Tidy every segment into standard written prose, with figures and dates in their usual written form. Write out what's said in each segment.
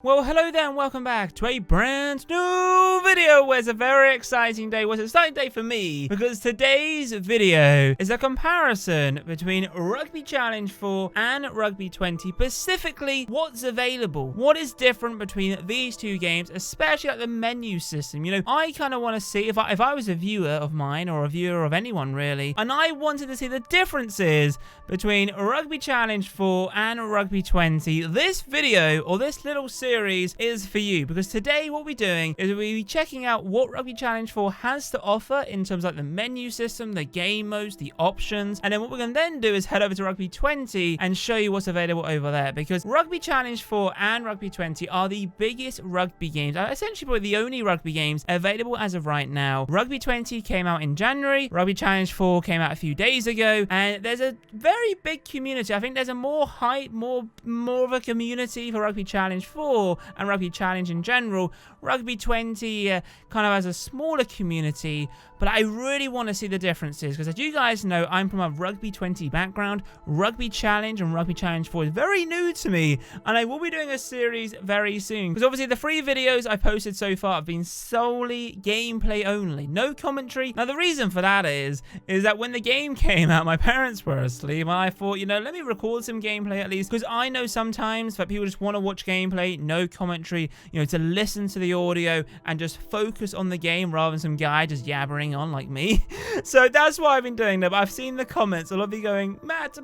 Well, hello there and welcome back to a brand new video where it's a very exciting day. Well, it's an exciting day for me because today's video is a comparison between Rugby Challenge 4 and Rugby 20. Specifically, what's available. What is different between these two games, especially like the menu system. You know, I kind of want to see if I was a viewer of mine or a viewer of anyone really, and I wanted to see the differences between Rugby Challenge 4 and Rugby 20. This video or this little series is for you because today what we're doing is we'll be checking out what Rugby Challenge 4 has to offer in terms of like the menu system, the game modes, the options, and then what we're going to then do is head over to Rugby 20 and show you what's available over there, because Rugby Challenge 4 and Rugby 20 are the biggest rugby games, essentially probably the only rugby games available as of right now. Rugby 20 came out in January, Rugby Challenge 4 came out a few days ago, and there's a very big community. I think there's a more hype, more of a community for Rugby Challenge 4 and Rugby Challenge in general. Rugby 20 kind of has a smaller community, but I really want to see the differences because, as you guys know, I'm from a Rugby 20 background. Rugby Challenge and Rugby Challenge 4 is very new to me, and I will be doing a series very soon because obviously the 3 videos I've posted so far have been solely gameplay only, no commentary. Now the reason for that is that when the game came out, my parents were asleep, and I thought, you know, let me record some gameplay at least, because I know sometimes that people just want to watch gameplay, no commentary, you know, to listen to the audio and just focus on the game rather than some guy just yabbering on like me. So that's why I've been doing that. But I've seen the comments, a lot of you going, Matt,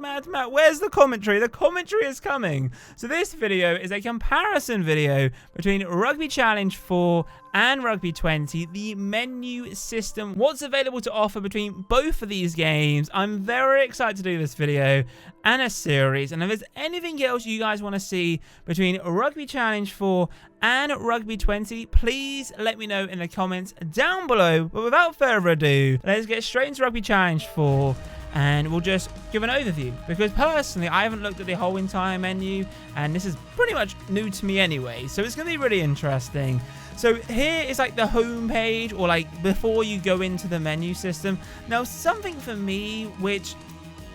where's the commentary? The commentary is coming. So this video is a comparison video between Rugby Challenge 4 and Rugby 20, the menu system, what's available to offer between both of these games. I'm very excited to do this video and a series, and if there's anything else you guys want to see between Rugby Challenge 4 and Rugby 20, please let me know in the comments down below. But without further ado, let's get straight into Rugby Challenge 4. And we'll just give an overview, because personally I haven't looked at the whole entire menu, and this is pretty much new to me anyway, so it's going to be really interesting. So here is like the home page, or like before you go into the menu system. Now something for me which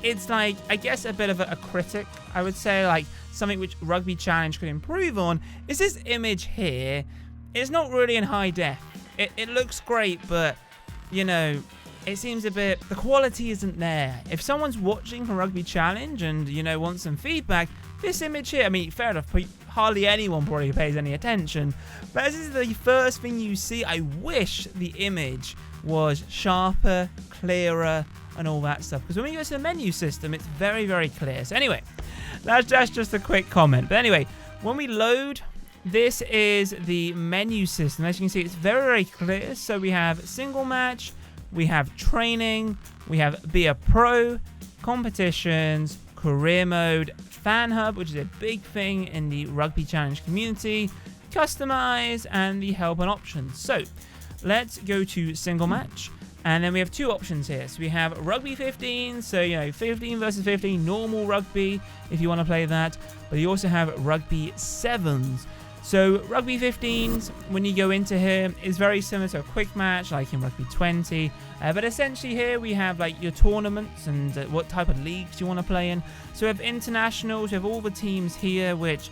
it's like, I guess a bit of a critic, I would say, like something which Rugby Challenge could improve on, is this image here. It's not really in high def. It looks great, but you know, it seems a bit, the quality isn't there. If someone's watching from Rugby Challenge and, you know, wants some feedback, this image here, I mean, fair enough, hardly anyone probably pays any attention, but as this is the first thing you see, I wish the image was sharper, clearer, and all that stuff, because when we go to the menu system, it's very, very clear. So anyway, that's just a quick comment. But anyway, when we load, this is the menu system. As you can see, it's very, very clear. So we have single match, we have training, we have be a pro, competitions, career mode, fan hub, which is a big thing in the Rugby Challenge community, customize, and the help and options. So let's go to single match, and then we have 2 options here. So we have Rugby 15, so you know, 15 versus 15, normal rugby if you want to play that, but you also have Rugby 7s. So Rugby 15s, when you go into here, is very similar to a quick match like in Rugby 20. But essentially here we have like your tournaments and what type of leagues you want to play in. So we have internationals, we have all the teams here, which,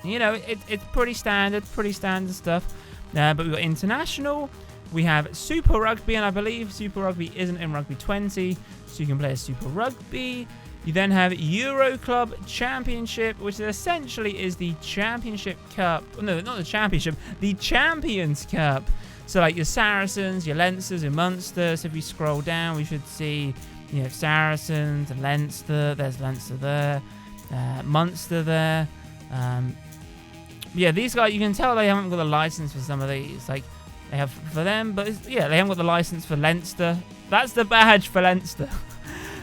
you know, it's pretty standard stuff. But we've got international, we have Super Rugby, and I believe Super Rugby isn't in Rugby 20, so you can play a Super Rugby. You then have Euro Club Championship, which essentially is the Championship Cup. No, not the Championship, the Champions Cup. So like your Saracens, your Leinsters, your Munsters. So if we scroll down, we should see, you know, Saracens and Leinster. There's Leinster there, Munster there. Yeah, these guys, you can tell they haven't got a license for some of these. Like they have for them, but yeah, they haven't got the license for Leinster. That's the badge for Leinster.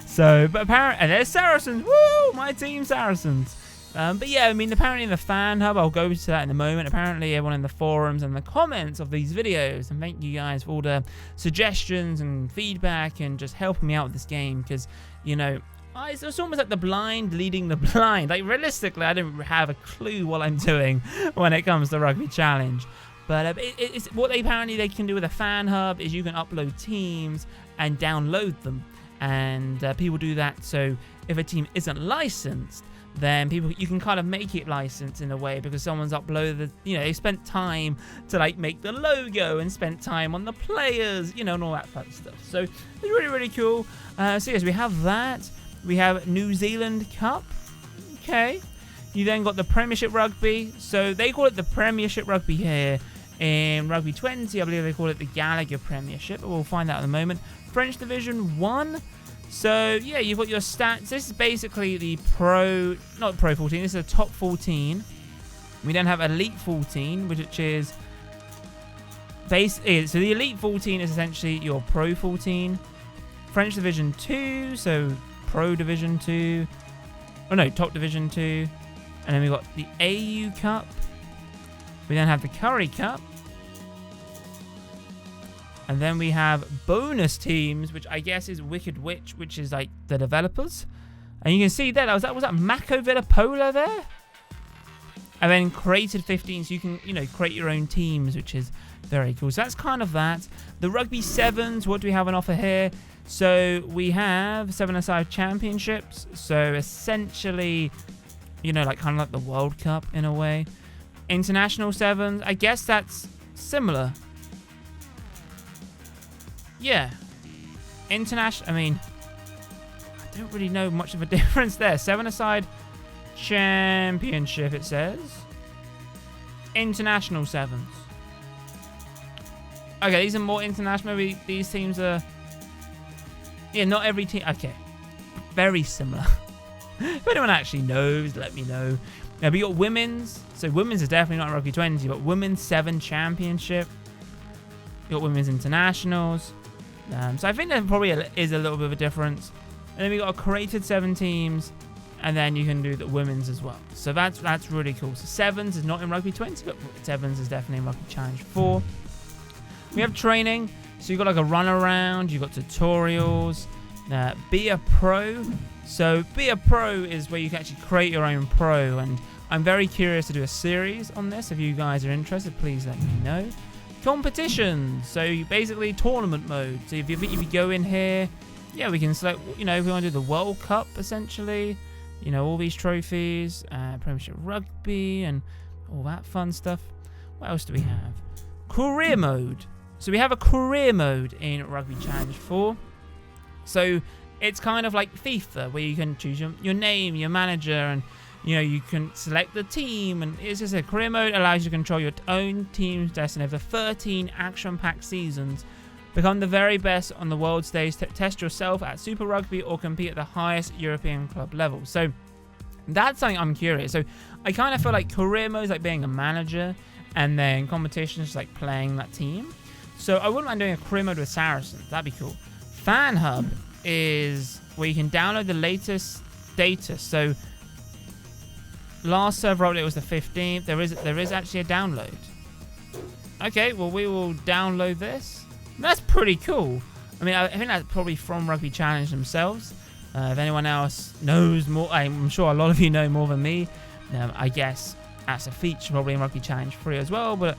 So, but apparently, and there's Saracens, woo, my team Saracens. But yeah, I mean, apparently in the fan hub, I'll go to that in a moment. Apparently everyone in the forums and the comments of these videos, and thank you guys for all the suggestions and feedback and just helping me out with this game, because, you know, it's almost like the blind leading the blind. Like realistically, I don't have a clue what I'm doing when it comes to Rugby Challenge. But it's what apparently they can do with a fan hub is you can upload teams and download them. And people do that, so if a team isn't licensed, then you can kind of make it licensed in a way because someone's uploaded, they spent time to like make the logo and spent time on the players, and all that fun stuff. So it's really, really cool. So yes, we have that. We have New Zealand Cup. Okay. You then got the Premiership Rugby. So they call it the Premiership Rugby here. In Rugby 20, I believe they call it the Gallagher Premiership, but we'll find out in a moment. French Division 1. So, yeah, you've got your stats. This is basically the not Pro 14, this is a Top 14. We then have Elite 14, which is so the Elite 14 is essentially your Pro 14. French Division 2, so Pro Division 2. Oh, no, Top Division 2. And then we've got the AU Cup. We then have the Curry Cup. And then we have bonus teams, which I guess is Wicked Witch, which is like the developers. And you can see there, was that Mako Villapola there? And then created 15, so you can, create your own teams, which is very cool. So that's kind of that. The Rugby Sevens, what do we have on offer here? So we have 7-a-side championships. So essentially, like kind of like the World Cup in a way. International Sevens, I guess that's similar. Yeah. International, I don't really know much of a difference there. 7-a-side championship, it says. International Sevens. Okay, these are more international. Maybe these teams are... Yeah, not every team... Okay. Very similar. If anyone actually knows, let me know. Now, we got women's. So, women's is definitely not Rugby 20, but women's 7 championship. You got women's internationals. So, I think there probably is a little bit of a difference. And then we got a created 7 teams. And then you can do the women's as well. So, that's really cool. So, 7s is not in Rugby 20, but 7s is definitely in Rugby Challenge 4. We have training. So, you've got like a run around. You've got tutorials. Be a pro. So, Be a Pro is where you can actually create your own pro, and I'm very curious to do a series on this. If you guys are interested, please let me know. Competitions. So, basically tournament mode. So, if you go in here, yeah, we can select, if we want to do the World Cup, essentially. All these trophies, Premiership Rugby, and all that fun stuff. What else do we have? Career mode. So, we have a career mode in Rugby Challenge 4. So, it's kind of like FIFA, where you can choose your name, your manager, and you can select the team. And it's just a career mode allows you to control your own team's destiny over 13 action-packed seasons. Become the very best on the world stage. Test yourself at Super Rugby or compete at the highest European club level. So that's something I'm curious. So I kind of feel like career mode is like being a manager, and then competitions is like playing that team. So I wouldn't mind doing a career mode with Saracens. That'd be cool. Fan Hub is where you can download the latest data. So last server update was the 15th. There is actually a download. Okay, well, we will download this. That's pretty cool. I think that's probably from Rugby Challenge themselves. If anyone else knows more, I'm sure a lot of you know more than me. I guess that's a feature probably in Rugby Challenge 3 as well, but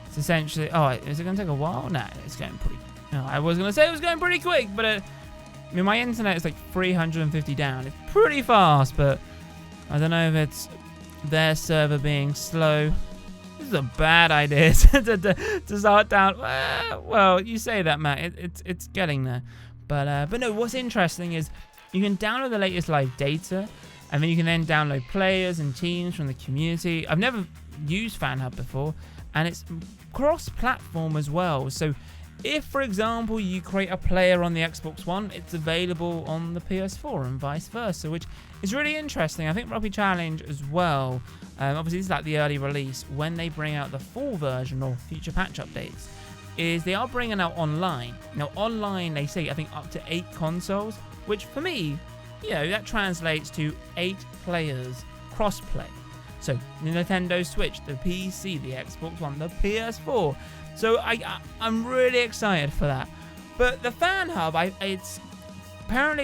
it's essentially... Oh, is it going to take a while? Nah, it's going pretty... No, I was going to say it was going pretty quick, but... my internet is like 350 down. It's pretty fast, but I don't know if it's their server being slow. This is a bad idea to start down. Well, you say that, Matt. It's getting there. But no, what's interesting is you can download the latest live data, and then you can then download players and teams from the community. I've never used Fan Hub before, and it's cross-platform as well. So if, for example, you create a player on the Xbox One, it's available on the PS4 and vice versa, which is really interesting. I think Rugby Challenge as well, obviously this is like the early release, when they bring out the full version or future patch updates, is they are bringing out online. Now, online, they say, I think, up to 8 consoles, which for me, that translates to 8 players cross-play. So, the Nintendo Switch, the PC, the Xbox One, the PS4. So I'm really excited for that. But the Fan Hub, it's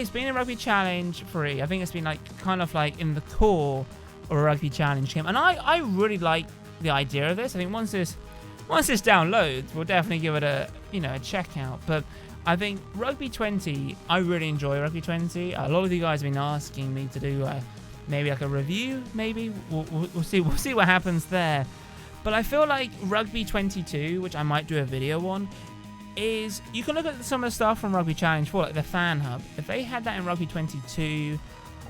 been in Rugby Challenge 3. I think it's been like kind of like in the core of a Rugby Challenge game, and I really like the idea of this. I think once this downloads, we'll definitely give it a check out. But I think Rugby 20, I really enjoy Rugby 20. A lot of you guys have been asking me to do maybe like a review. Maybe we'll see. We'll see what happens there. But I feel like Rugby 22, which I might do a video on, is you can look at some of the stuff from Rugby Challenge 4, like the fan hub. If they had that in Rugby 22,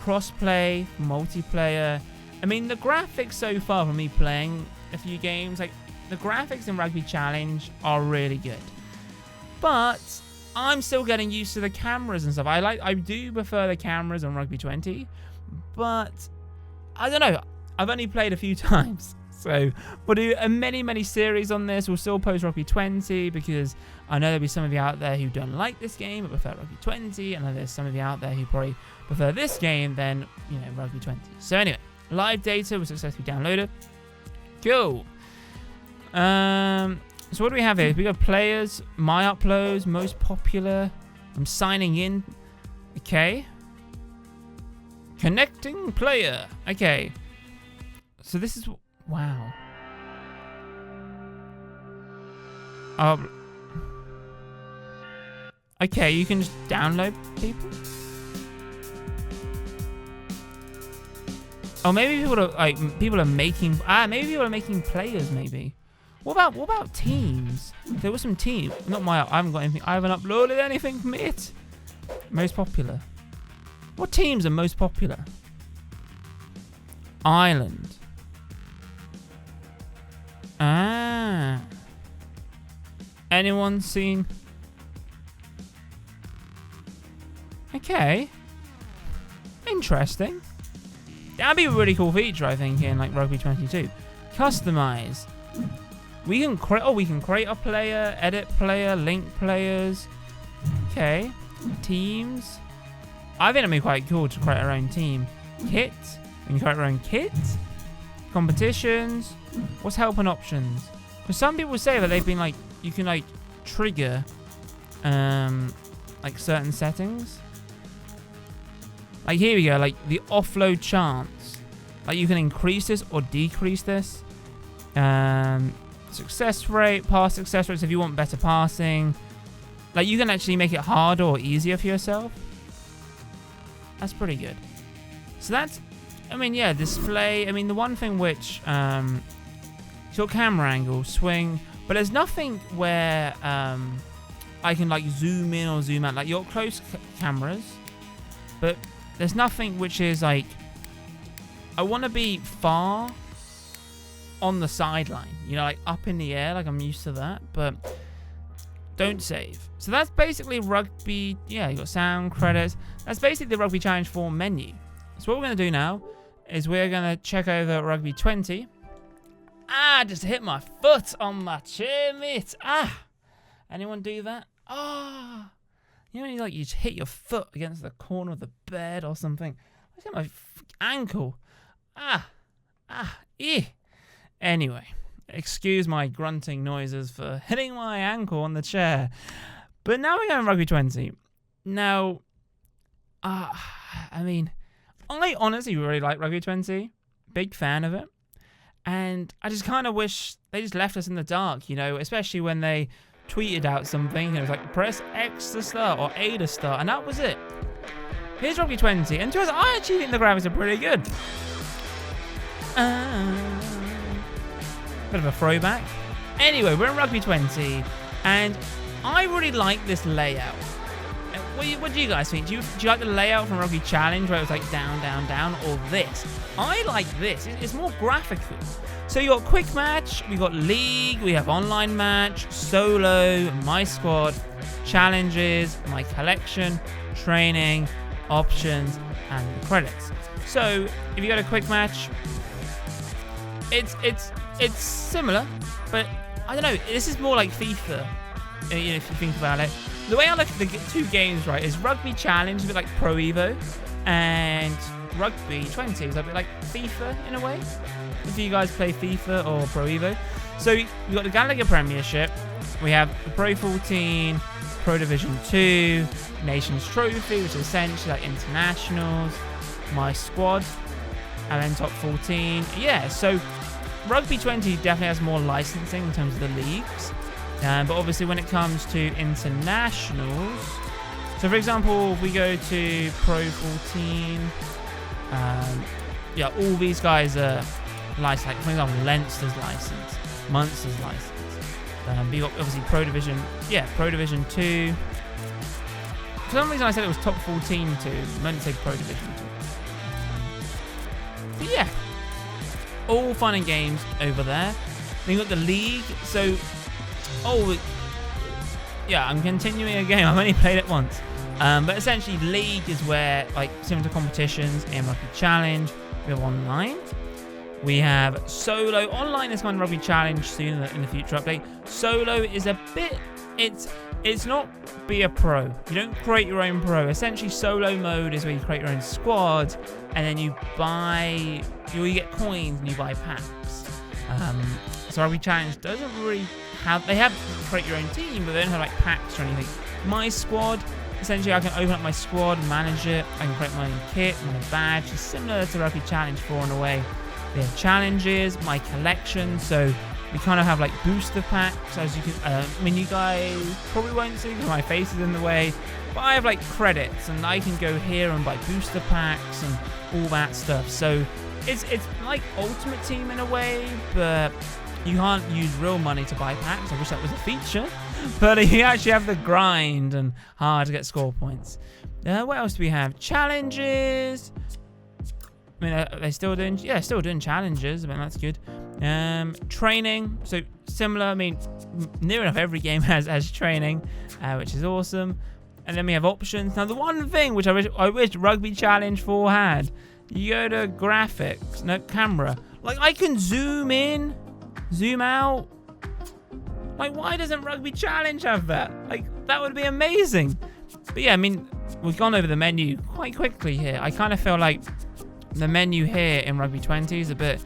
crossplay, multiplayer. I mean, the graphics so far from me playing a few games, like the graphics in Rugby Challenge are really good. But I'm still getting used to the cameras and stuff. I do prefer the cameras on Rugby 20, but I don't know. I've only played a few times. So we'll do many series on this. We'll still post Rugby 20 because I know there'll be some of you out there who don't like this game but prefer Rugby 20. And then there's some of you out there who probably prefer this game than, you know, Rugby 20. So anyway, live data was successfully downloaded. Cool. So what do we have here? We got players, my uploads, most popular. I'm signing in. Okay. Connecting player. Okay. So this is... Wow. Okay, you can just download people? Oh, maybe people are making... maybe people are making players, maybe. What about teams? There was some teams. Not my... I haven't got anything. I haven't uploaded anything from it. Most popular. What teams are most popular? Ireland. Anyone seen? Okay. Interesting. That'd be a really cool feature, I think, in like Rugby 22. Customize. We can create a player, edit player, link players. Okay. Teams. I think it'd be quite cool to create our own team. Kit. We can create our own kit. Competitions. What's help and options? Because some people say that they've been like, you can like trigger like certain settings. Like here we go, like the offload chance. Like you can increase this or decrease this. Success rate, pass success rates if you want better passing. Like you can actually make it harder or easier for yourself. That's pretty good. So that's, I mean, yeah, display. I mean, the one thing which, your camera angle, swing, but there's nothing where I can like zoom in or zoom out. Like your close cameras, but there's nothing which is like, I want to be far on the sideline, you know, like up in the air, like I'm used to that, but don't save. So that's basically Rugby. Yeah, you got sound credits. That's basically the Rugby Challenge 4 menu. So what we're going to do now is we're going to check over Rugby 20. Just hit my foot on my chair, mate. Anyone do that? You know when you just hit your foot against the corner of the bed or something? Look at my ankle. Anyway, excuse my grunting noises for hitting my ankle on the chair. But now we're going Rugby 20. Now, I mean, I honestly really like Rugby 20. Big fan of it. And I just kind of wish they just left us in the dark, you know, especially when they tweeted out something and it was like, press X to start or A to start, and that was it. Here's Rugby 20, and to us, I actually think the graphics are pretty good. Bit of a throwback. Anyway, we're in Rugby 20, and I really like this layout. What do you guys think? Do you like the layout from Rugby Challenge where it was like down, down, down, or this? I like this. It's more graphical. So you got quick match, we got league, we have online match, solo, my squad, challenges, my collection, training, options, and the credits. So if you go to quick match, it's similar, but I don't know. This is more like FIFA. You know, if you think about it. The way I look at the two games, right, is Rugby Challenge, a bit like Pro Evo, and Rugby 20 is a bit like FIFA in a way. If you guys play FIFA or Pro Evo. So we've got the Gallagher Premiership, we have the Pro 14, Pro Division 2, Nations Trophy, which is essentially like internationals, my squad, and then top 14. Yeah, so Rugby 20 definitely has more licensing in terms of the leagues. But obviously when it comes to internationals, so for example, if we go to Pro 14, yeah, all these guys are licensed. Like, for example, Leinster's licensed, Munster's licensed. You got obviously Pro Division, Pro Division 2. For some reason I said it was top 14 too. I meant to say Pro Division 2. But yeah, all fun and games over there. Then you got the league. So, yeah, I'm continuing a game. I've only played it once. But essentially, league is where, like, similar to competitions in Rugby Challenge, we have online. We have solo. Online is kind of Rugby Challenge soon in the future update. Solo is a bit... It's not be a pro. You don't create your own pro. Essentially, solo mode is where you create your own squad, and then you buy... You get coins and you buy packs. So Rugby Challenge doesn't really have... They have create your own team, but they don't have, like, packs or anything. My squad... Essentially, I can open up my squad, manage it. I can create my own kit, my badge. It's similar to Rugby Challenge 4 in a way. We have challenges, my collection. So we kind of have like booster packs, as you can. I mean, you guys probably won't see because my face is in the way. But I have like credits, and I can go here and buy booster packs and all that stuff. So it's like Ultimate Team in a way, but you can't use real money to buy packs. I wish that was a feature. But you actually have the grind and hard to get score points. What else do we have? Challenges. I mean, are they still doing? Yeah, still doing challenges. I mean, that's good. Training. So similar. I mean, near enough every game has training, which is awesome. And then we have options. Now, the one thing which I wish Rugby Challenge 4 had, you go to graphics, no camera. Like, I can zoom in, zoom out. Like, why doesn't Rugby Challenge have that? Like, that would be amazing. But yeah, I mean, we've gone over the menu quite quickly here. I kind of feel like the menu here in Rugby 20 is a bit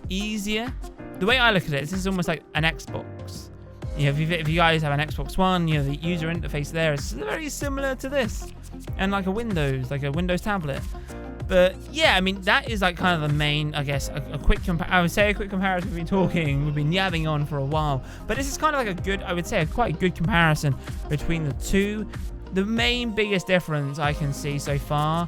easier. The way I look at it, this is almost like an Xbox. You know, if you guys have an Xbox One, you know, the user interface there is very similar to this. And like a Windows tablet. But yeah, I mean, that is like kind of the main, I guess, a quick comparison. I would say a quick comparison. We've been yabbing on for a while. But this is kind of like a good, I would say, quite a good comparison between the two. The main biggest difference I can see so far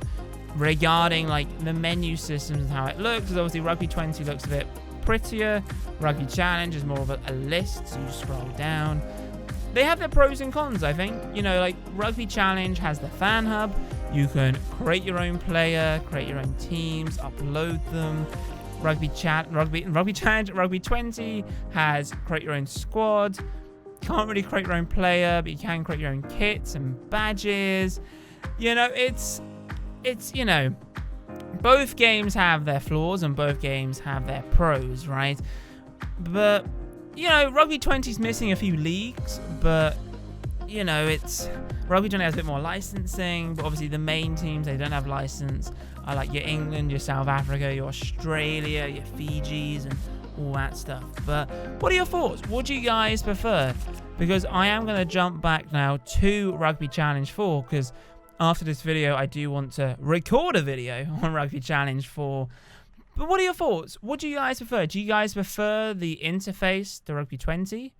regarding like the menu systems and how it looks is obviously Rugby 20 looks a bit prettier. Rugby Challenge is more of a list, so you scroll down. They have their pros and cons, I think. You know, like Rugby Challenge has the fan hub. You can create your own player, create your own teams, upload them. Rugby Challenge, Rugby 20 has create your own squad. You can't really create your own player, but you can create your own kits and badges. You know, it's you know, both games have their flaws and both games have their pros, right? But you know, Rugby 20 is missing a few leagues, but you know, it's Rugby 20 has a bit more licensing, but obviously the main teams, they don't have license. I like your England, your South Africa, your Australia, your Fijis, and all that stuff. But what are your thoughts? What do you guys prefer? Because I am going to jump back now to Rugby Challenge 4, because after this video, I do want to record a video on Rugby Challenge 4. But what are your thoughts? What do you guys prefer? Do you guys prefer the interface to Rugby 20?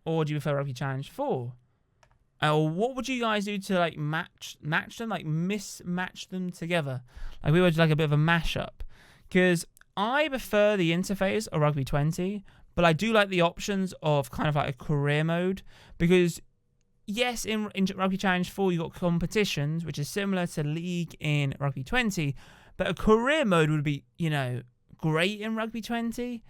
Or do you prefer Rugby Challenge 4? Or what would you guys do to like match them, like mismatch them together? Like we would like a bit of a mashup. Because I prefer the interface of Rugby 20, but I do like the options of kind of like a career mode. Because yes, in Rugby Challenge 4 you got competitions, which is similar to League in Rugby 20, but a career mode would be, you know, great in Rugby 20.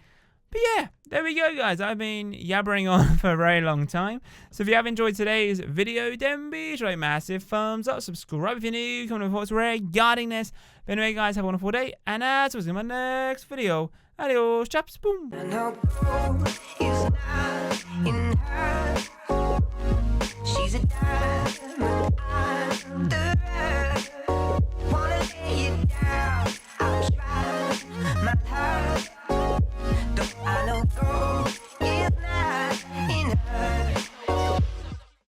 But yeah, there we go, guys. I've been yabbering on for a very long time. So if you have enjoyed today's video, then be sure to massive thumbs up, subscribe if you're new, comment on thoughts regarding this. But anyway, guys, have a wonderful day, and as always in my next video, adios, chaps, boom.